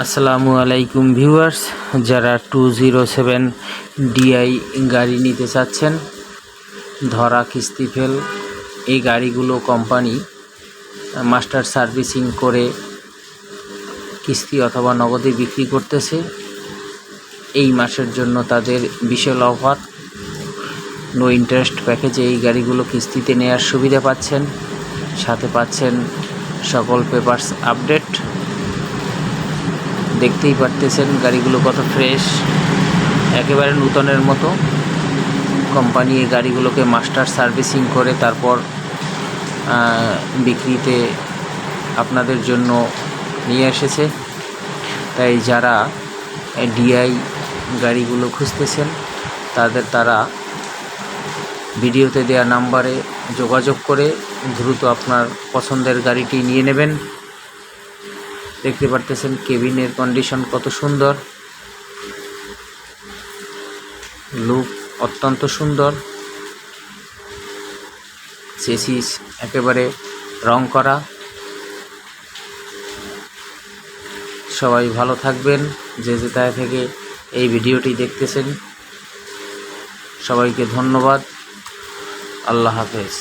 আসসালামু আলাইকুম ভিউয়ার্স, যারা 207 DI গাড়ি নিতে চাচ্ছেন, ধরা কিস্তি ফেল, এই গাড়িগুলো কোম্পানি মাস্টার সার্ভিসিং করে কিস্তি অথবা নগদে বিক্রি করতেছে। এই মাসের জন্য তাদের বিশাল অফার, নো ইন্টারেস্ট প্যাকেজে এই গাড়িগুলো কিস্তিতে নেওয়ার সুবিধা পাচ্ছেন। সাথে পাচ্ছেন সকল পেপারস আপডেট। দেখতেই পারতেছেন গাড়িগুলো কত ফ্রেশ, একেবারে নূতনের মতো। কোম্পানি এই গাড়িগুলোকে মাস্টার সার্ভিসিং করে তারপর বিক্রিতে আপনাদের জন্য নিয়ে এসেছে। তাই যারা DI গাড়িগুলো খুঁজতেছেন তারা ভিডিওতে দেওয়া নাম্বারে যোগাযোগ করে দ্রুত আপনার পছন্দের গাড়িটি নিয়ে নেবেন। দেখতে পারতেছেন কেবিনের কন্ডিশন কত সুন্দর, লুক অত্যন্ত সুন্দর, চেসিস একেবারে রং করা। সবাই ভালো থাকবেন, যে যেথায় থেকে এই ভিডিওটি দেখতেছেন। সবাইকে ধন্যবাদ। আল্লাহ হাফেজ।